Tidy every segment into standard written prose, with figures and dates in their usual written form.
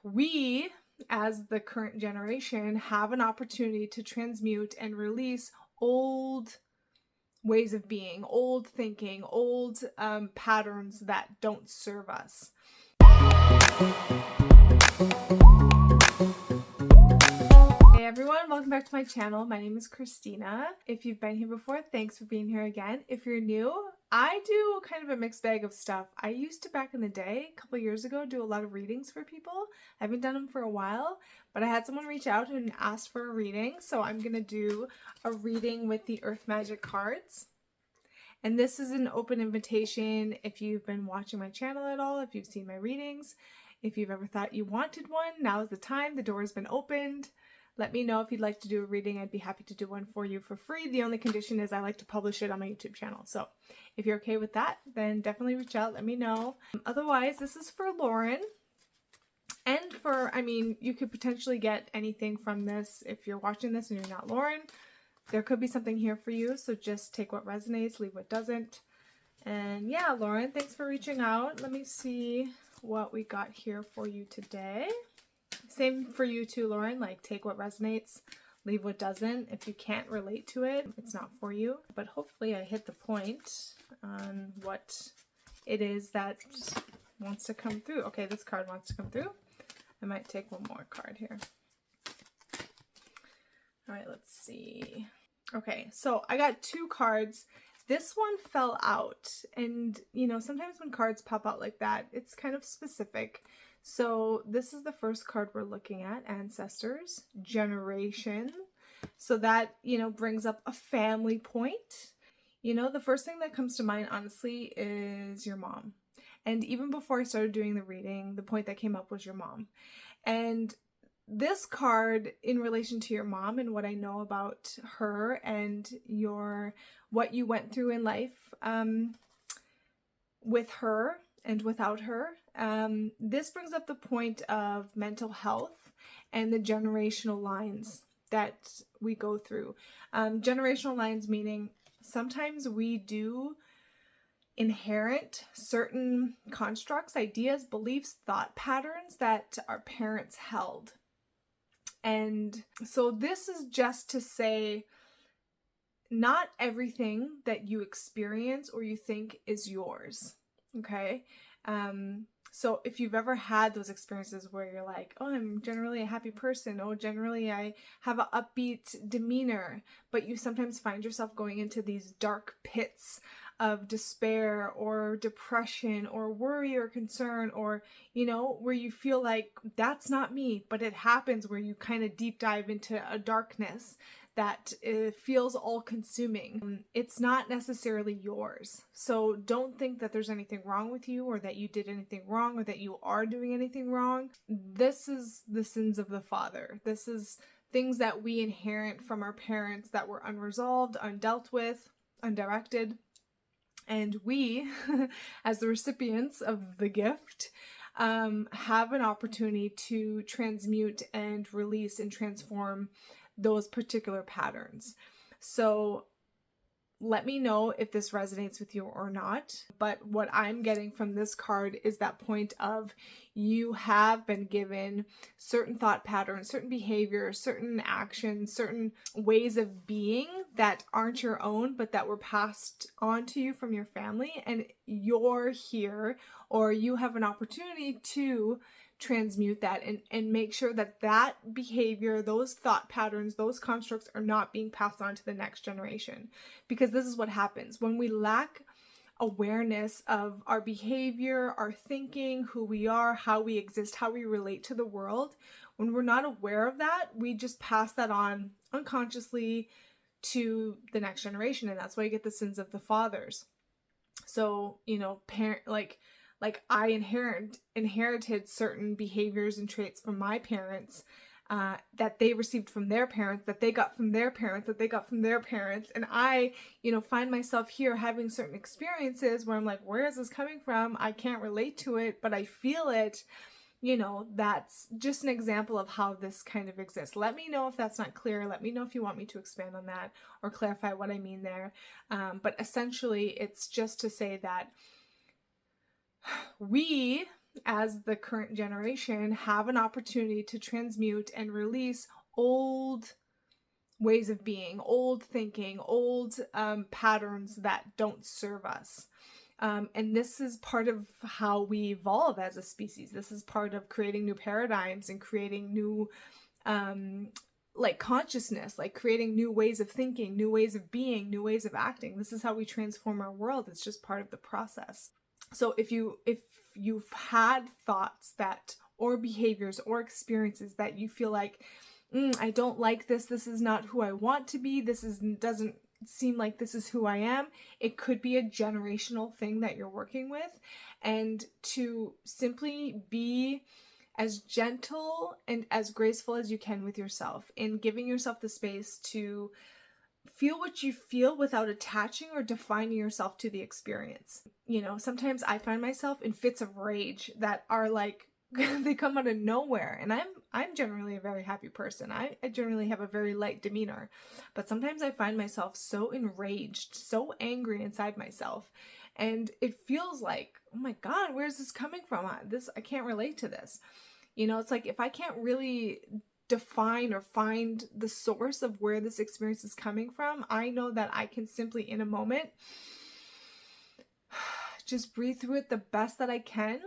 we, as the current generation, have an opportunity to transmute and release old ways of being, old thinking, old patterns that don't serve us. Hey everyone, welcome back to my channel. My name is Christina. If you've been here before, thanks for being here again. If you're new, I do kind of a mixed bag of stuff. I used to, back in the day, a couple years ago, do a lot of readings for people. I haven't done them for a while, but I had someone reach out and ask for a reading, so I'm gonna do a reading with the Earth Magic cards. And this is an open invitation if you've been watching my channel at all, if you've seen my readings, if you've ever thought you wanted one, now is the time. The door has been opened. Let me know if you'd like to do a reading. I'd be happy to do one for you for free. The only condition is I like to publish it on my YouTube channel. So if you're okay with that, then definitely reach out, let me know. Otherwise, this is for Lauren. And for, I mean, you could potentially get anything from this. If you're watching this and you're not Lauren, there could be something here for you. So just take what resonates, leave what doesn't. And yeah, Lauren, thanks for reaching out. Let me see what we got here for you today. Same for you too, Lauren, like take what resonates, leave what doesn't. If you can't relate to it, it's not for you. But hopefully I hit the point on what it is that wants to come through. Okay, this card wants to come through. I might take one more card here. All right, let's see. Okay, so I got two cards. This one fell out, and you know, sometimes when cards pop out like that, it's kind of specific. So this is the first card we're looking at, ancestors, generation. So that, you know, brings up a family point. You know, the first thing that comes to mind, honestly, is your mom. And even before I started doing the reading, the point that came up was your mom. And this card, in relation to your mom and what I know about her and what you went through in life with her and without her, this brings up the point of mental health and the generational lines that we go through. Generational lines meaning sometimes we do inherit certain constructs, ideas, beliefs, thought patterns that our parents held. And so this is just to say, not everything that you experience or you think is yours, okay? So if you've ever had those experiences where you're like, oh, I'm generally a happy person, oh, generally I have an upbeat demeanor, but you sometimes find yourself going into these dark pits of despair or depression or worry or concern, or, you know, where you feel like that's not me, but it happens where you kind of deep dive into a darkness that feels all-consuming. It's not necessarily yours. So don't think that there's anything wrong with you or that you did anything wrong or that you are doing anything wrong. This is the sins of the father. This is things that we inherit from our parents that were unresolved, undealt with, undirected. And we, as the recipients of the gift, have an opportunity to transmute and release and transform those particular patterns. So let me know if this resonates with you or not. But what I'm getting from this card is that point of you have been given certain thought patterns, certain behaviors, certain actions, certain ways of being that aren't your own, but that were passed on to you from your family. And you're here, or you have an opportunity to transmute that and make sure that that behavior, those thought patterns, those constructs are not being passed on to the next generation. Because this is what happens when we lack awareness of our behavior, our thinking, who we are, how we exist, how we relate to the world. When we're not aware of that, we just pass that on unconsciously to the next generation, and that's why you get the sins of the fathers. So, you know, like I inherited certain behaviors and traits from my parents that they received from their parents, that they got from their parents, that they got from their parents. And I, you know, find myself here having certain experiences where I'm like, where is this coming from? I can't relate to it, but I feel it. You know, that's just an example of how this kind of exists. Let me know if that's not clear. Let me know if you want me to expand on that or clarify what I mean there. But essentially, it's just to say that we as the current generation, have an opportunity to transmute and release old ways of being, old thinking, old patterns that don't serve us. And this is part of how we evolve as a species. This is part of creating new paradigms and creating new like consciousness, like creating new ways of thinking, new ways of being, new ways of acting. This is how we transform our world. It's just part of the process. So if you've had thoughts that, or behaviors or experiences that you feel like, I don't like this is not who I want to be, doesn't seem like this is who I am, it could be a generational thing that you're working with. And to simply be as gentle and as graceful as you can with yourself, in giving yourself the space to feel what you feel without attaching or defining yourself to the experience. You know, sometimes I find myself in fits of rage that are like, they come out of nowhere, and I'm generally a very happy person. I generally have a very light demeanor, but sometimes I find myself so enraged, so angry inside myself, and it feels like, oh my God, where's this coming from? I can't relate to this. You know, it's like, if I can't really define or find the source of where this experience is coming from, I know that I can simply, in a moment, just breathe through it the best that I can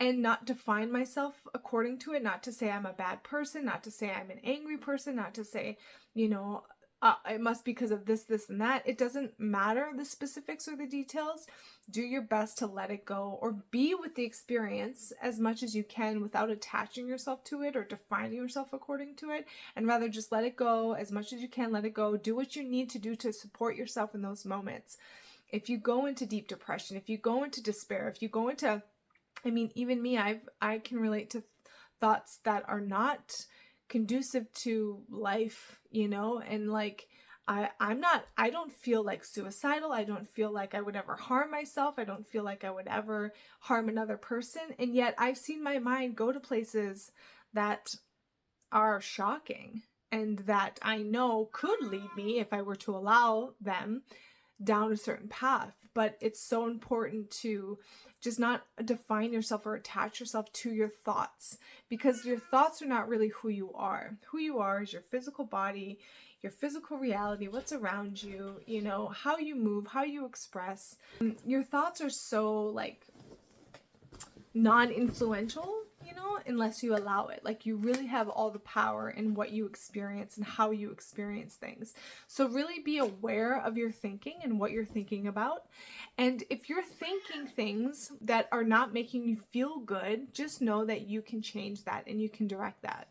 and not define myself according to it. Not to say I'm a bad person, not to say I'm an angry person, not to say, you know, it must be because of this, and that. It doesn't matter the specifics or the details. Do your best to let it go, or be with the experience as much as you can without attaching yourself to it or defining yourself according to it, and rather just let it go as much as you can. Let it go. Do what you need to do to support yourself in those moments. If you go into deep depression, if you go into despair, if you go into, I mean, even me, I can relate to thoughts that are not conducive to life, you know, and like, I don't feel like suicidal. I don't feel like I would ever harm myself. I don't feel like I would ever harm another person. And yet I've seen my mind go to places that are shocking and that I know could lead me, if I were to allow them, down a certain path. But it's so important to just not define yourself or attach yourself to your thoughts, because your thoughts are not really who you are. Who you are is your physical body, your physical reality, what's around you, you know, how you move, how you express. Your thoughts are so like non-influential, you know, unless you allow it. Like, you really have all the power in what you experience and how you experience things. So really be aware of your thinking and what you're thinking about. And if you're thinking things that are not making you feel good, just know that you can change that and you can direct that.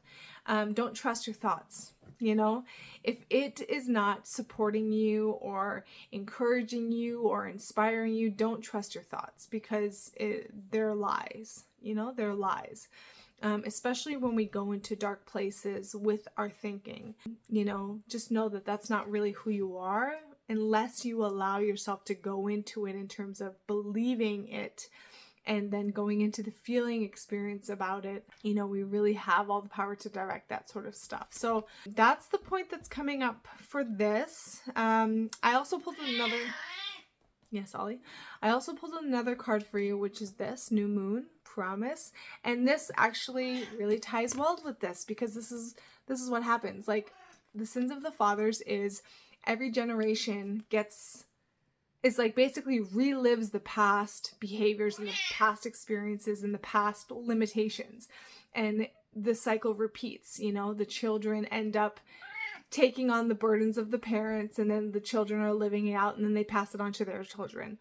Don't trust your thoughts. You know, if it is not supporting you or encouraging you or inspiring you, don't trust your thoughts, because they're lies. You know, they're lies. Especially when we go into dark places with our thinking. You know, just know that that's not really who you are unless you allow yourself to go into it in terms of believing it and then going into the feeling experience about it. You know, we really have all the power to direct that sort of stuff. So that's the point that's coming up for this. I also pulled another... Yes, Ollie. I also pulled another card for you, which is this New Moon Promise. And this actually really ties well with this, because this is what happens. Like, the sins of the fathers is every generation is like basically relives the past behaviors and the past experiences and the past limitations. And the cycle repeats, you know, the children end up taking on the burdens of the parents, and then the children are living it out, and then they pass it on to their children.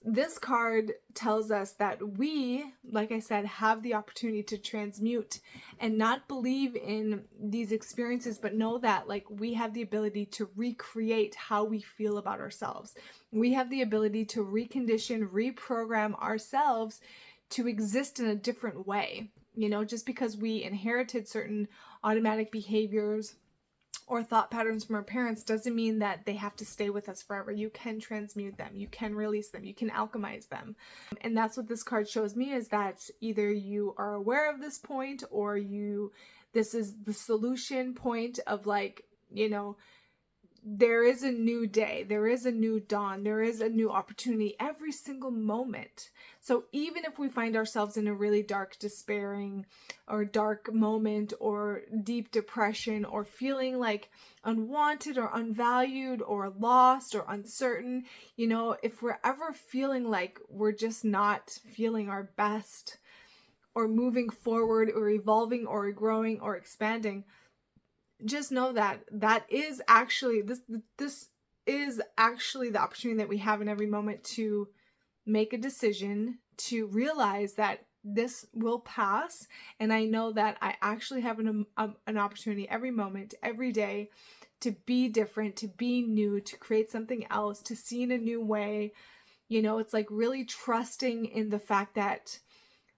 This card tells us that we, like I said, have the opportunity to transmute and not believe in these experiences, but know that like we have the ability to recreate how we feel about ourselves. We have the ability to recondition, reprogram ourselves to exist in a different way. You know, just because we inherited certain automatic behaviors or thought patterns from our parents doesn't mean that they have to stay with us forever. You can transmute them, you can release them, you can alchemize them. And that's what this card shows me, is that either you are aware of this point, or this is the solution point of, like, you know, there is a new day, there is a new dawn, there is a new opportunity every single moment. So even if we find ourselves in a really dark, despairing or dark moment or deep depression or feeling like unwanted or unvalued or lost or uncertain, you know, if we're ever feeling like we're just not feeling our best or moving forward or evolving or growing or expanding, just know that that is actually this is actually the opportunity that we have in every moment to make a decision, to realize that this will pass. And I know that I actually have an opportunity every moment, every day, to be different, to be new, to create something else, to see in a new way. You know, it's like really trusting in the fact that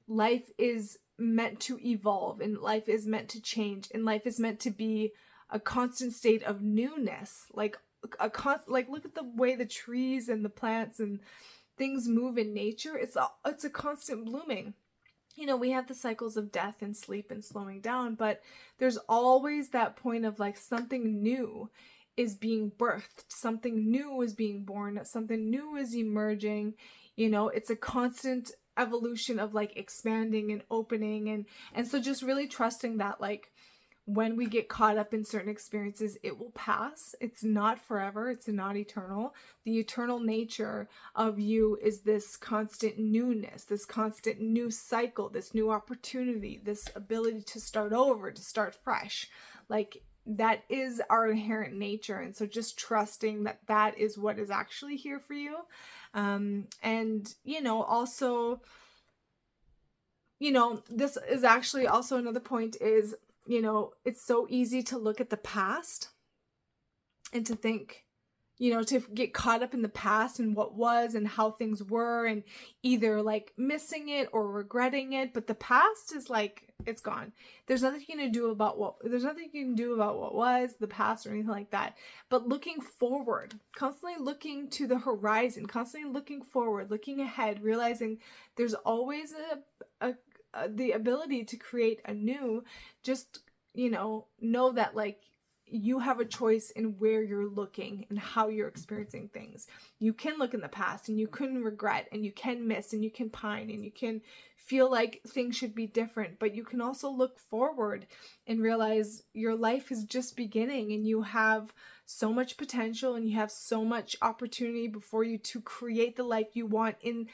life is meant to evolve and life is meant to change and life is meant to be a constant state of newness. Like look at the way the trees and the plants and things move in nature. It's a constant blooming. You know, we have the cycles of death and sleep and slowing down, but there's always that point of like something new is being birthed, something new is being born, something new is emerging. You know, it's a constant evolution of like expanding and opening, and so just really trusting that like when we get caught up in certain experiences, it will pass. It's not forever. It's not eternal. The eternal nature of you is this constant newness, this constant new cycle, this new opportunity, this ability to start over, to start fresh. Like that is our inherent nature. And so just trusting that that is what is actually here for you. And, you know, also, you know, this is actually also another point is, you know, it's so easy to look at the past and to think, you know, to get caught up in the past and what was and how things were and either like missing it or regretting it. But the past is like, it's gone. There's nothing you can do about what was the past or anything like that. But looking forward, constantly looking to the horizon, constantly looking forward, looking ahead, realizing there's always the ability to create a new. Just, you know that like you have a choice in where you're looking and how you're experiencing things. You can look in the past and you can regret and you can miss and you can pine and you can feel like things should be different, but you can also look forward and realize your life is just beginning and you have so much potential and you have so much opportunity before you to create the life you want in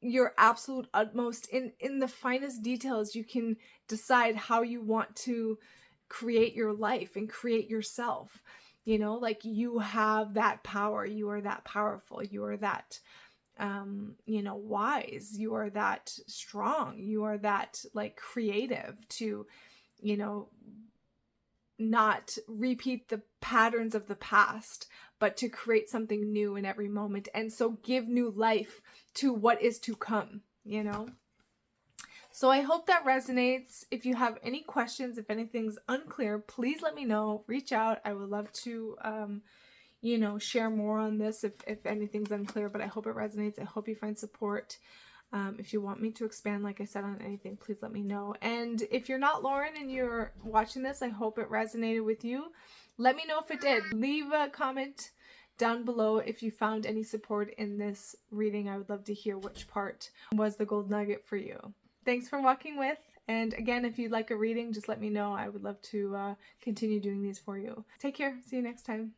your absolute utmost. In the finest details, you can decide how you want to create your life and create yourself. You know, like you have that power. You are that powerful. You are that, wise. You are that strong. You are that like creative to, not repeat the patterns of the past, but to create something new in every moment. And so give new life to what is to come, So I hope that resonates. If you have any questions, if anything's unclear, please let me know. Reach out. I would love to, share more on this if anything's unclear, but I hope it resonates. I hope you find support. If you want me to expand, like I said, on anything, please let me know. And if you're not Lauren and you're watching this, I hope it resonated with you. Let me know if it did. Leave a comment down below if you found any support in this reading. I would love to hear which part was the gold nugget for you. Thanks for walking with. And again, if you'd like a reading, just let me know. I would love to continue doing these for you. Take care. See you next time.